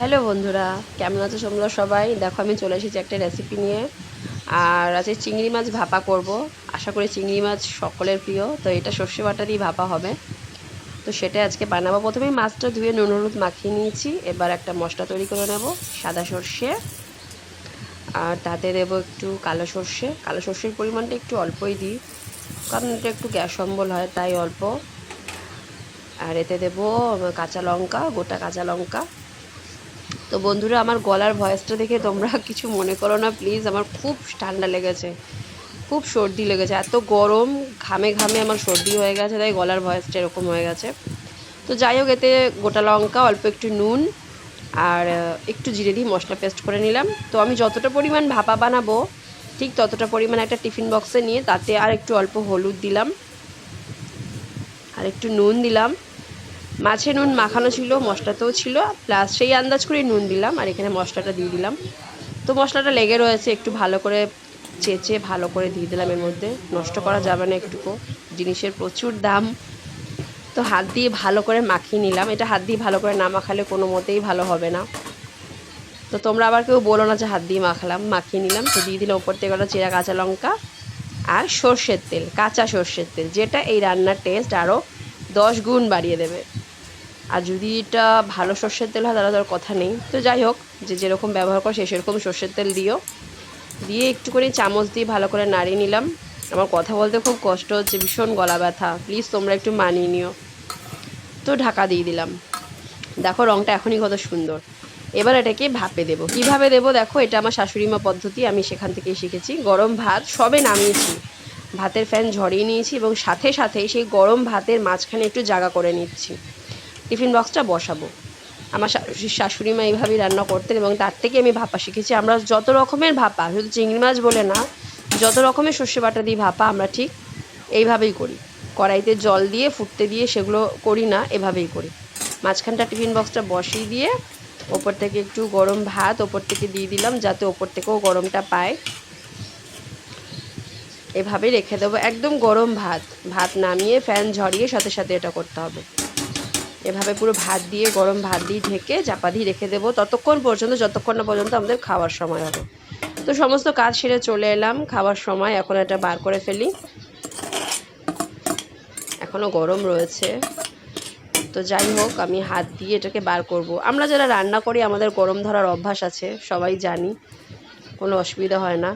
Hello বন্ধুরা, কেমন আছো তোমরা সবাই? দেখো আমি চলে এসেছি একটা রেসিপি নিয়ে। আর আজকে চিংড়ি মাছ ভাপা করব। আশা করি চিংড়ি মাছ সকলের প্রিয়, তো এটা সর্ষে বাটা দিয়ে ভাপা হবে। তো সেটা আজকে বানাবো। প্রথমেই মাছটা ধুয়ে নুন হলুদ মাখিয়ে নিয়েছি। এবার একটা মশলা তৈরি করে নেব। সাদা সর্ষে, আর তাতে দেবো একটু কালো সর্ষে। কালো সর্ষের পরিমাণটা একটু অল্পই দিই, কারণ এটা একটু গ্যাস অম্বল হয়, তাই অল্প। আর এতে দেবো কাঁচা লঙ্কা, গোটা কাঁচা লঙ্কা। তো বন্ধুরা, আমার গলার ভয়েসটা দেখে তোমরা কিছু মনে করো না প্লিজ। আমার খুব ঠান্ডা লেগেছে, খুব সর্দি লেগেছে, এত গরম, ঘামে ঘামে আমার সর্দি হয়ে গেছে, তাই গলার ভয়েসটা এরকম হয়ে গেছে। তো যাই হোক, এতে গোটা লঙ্কা, অল্প একটু নুন আর একটু জিরে দিয়ে মশলা পেস্ট করে নিলাম। তো আমি যতটা পরিমাণ ভাপা বানাবো ঠিক ততটা পরিমাণ একটা টিফিন বক্সে নিয়ে তাতে আর একটু অল্প হলুদ দিলাম আর একটু নুন দিলাম। মাছে নুন মাখানো ছিল, মশলাতেও ছিল, প্লাস সেই আন্দাজ করে নুন দিলাম আর এখানে মশলাটা দিয়ে দিলাম। তো মশলাটা লেগে রয়েছে, একটু ভালো করে চেঁচে ভালো করে দিয়ে দিলাম এর মধ্যে। নষ্ট করা যাবে না একটুকু, জিনিসের প্রচুর দাম। তো হাত দিয়ে ভালো করে মাখিয়ে নিলাম। এটা হাত দিয়ে ভালো করে না মাখালে কোনো মতেই ভালো হবে না। তো তোমরা আবার কেউ বলো না যে হাত দিয়ে মাখলাম। মাখিয়ে নিলাম। তো দিয়ে দিলাম ওপর থেকে একটা চেরা কাঁচা লঙ্কা আর সর্ষের তেল, কাঁচা সর্ষের তেল, যেটা এই রান্নার টেস্ট আরও 10 গুণ বাড়িয়ে দেবে। আর যদি এটা ভালো সর্ষের তেল হয় তাহলে তো আর কথা নেই। তো যাই হোক, যে যেরকম ব্যবহার করো সে সেরকম সর্ষের তেল দিও। দিয়ে একটু করে চামচ দিয়ে ভালো করে নাড়িয়ে নিলাম। আমার কথা বলতে খুব কষ্ট হচ্ছে, ভীষণ গলা ব্যথা, প্লিজ তোমরা একটু মানিয়ে নিও। তো ঢাকা দিয়ে দিলাম। দেখো রঙটা এখনই কত সুন্দর। এবার এটাকে ভাপে দেবো। কীভাবে দেবো দেখো, এটা আমার শাশুড়িমা পদ্ধতি, আমি সেখান থেকেই শিখেছি। গরম ভাত সবে নামিয়েছি, ভাতের ফ্যান ঝরিয়ে নিয়েছি এবং সাথে সাথেই সেই গরম ভাতের মাঝখানে একটু জায়গা করে নিচ্ছি। টিফিন বক্সটা বসাবো। আমার শাশুড়ি মা এইভাবেই রান্না করতেন এবং তার থেকে আমি ভাপা শিখেছি। আমরা যত রকমের ভাপা, শুধু চিংড়ি মাছ বলে না, যত রকমের সর্ষে বাটা দিয়ে ভাপা আমরা ঠিক এইভাবেই করি। কড়াইতে জল দিয়ে ফুটতে দিয়ে সেগুলো করি না, এভাবেই করি। মাঝখানটা টিফিন বক্সটা বসিয়ে দিয়ে ওপর থেকে একটু গরম ভাত ওপর থেকে দিয়ে দিলাম, যাতে ওপর থেকেও গরমটা পায়। এভাবেই রেখে দেবো, একদম গরম ভাত। ভাত নামিয়ে ফ্যান ঝরিয়ে সাথে সাথে এটা করতে হবে। এভাবে পুরো ভাত দিয়ে, গরম ভাত দিয়ে ঢেকে চাপা দিয়ে রেখে দেবো ততক্ষণ পর্যন্ত, যতক্ষণ না পর্যন্ত আমাদের খাওয়ার সময় হবে। তো সমস্ত কাজ সেরে চলে এলাম খাওয়ার সময়। এখন এটা বার করে ফেলি, এখনও গরম রয়েছে। তো যাই হোক, আমি হাত দিয়ে এটাকে বার করব। আমরা যারা রান্না করি আমাদের গরম ধরার অভ্যাস আছে, সবাই জানি, কোনো অসুবিধা হয় না।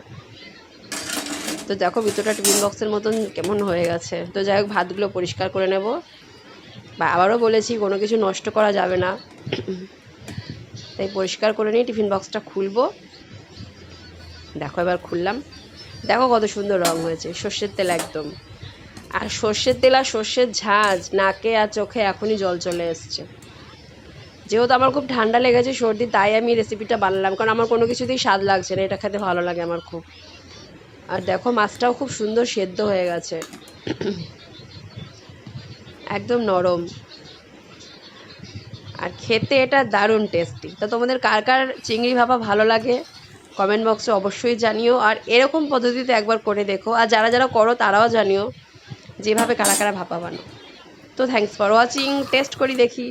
তো দেখো ভিতরটা টিফিন বক্সের মতন কেমন হয়ে গেছে। তো যাই হোক, ভাতগুলো পরিষ্কার করে নেব। বা আবারও বলেছি, কোনো কিছু নষ্ট করা যাবে না, তাই পরিষ্কার করে নিয়ে টিফিন বক্সটা খুলবো। দেখো এবার খুললাম, দেখো কত সুন্দর রং হয়েছে, সর্ষের তেল একদম। আর সর্ষের তেল আর সর্ষের ঝাঁজ নাকে আর চোখে এখনই জল চলে এসছে। যেহেতু আমার খুব ঠান্ডা লেগেছে, সর্দি, তাই আমি রেসিপিটা বানালাম, কারণ আমার কোনো কিছুতেই স্বাদ লাগছে না, এটা খেতে ভালো লাগে আমার খুব। আর দেখো মাছটাও খুব সুন্দর সেদ্ধ হয়ে গেছে, একদম নরম। আর খেতে এটা দারুণ টেস্টি। তো তোমাদের কার কার চিংড়ি ভাপা ভালো লাগে কমেন্ট বক্সে অবশ্যই জানিও। আর এরকম পদ্ধতিতে একবার করে দেখো, আর যারা যারা করো তারাও জানিও যেভাবে কারা কারা ভাপা বানাও। তো থ্যাঙ্কস ফর ওয়াচিং, টেস্ট করি দেখি।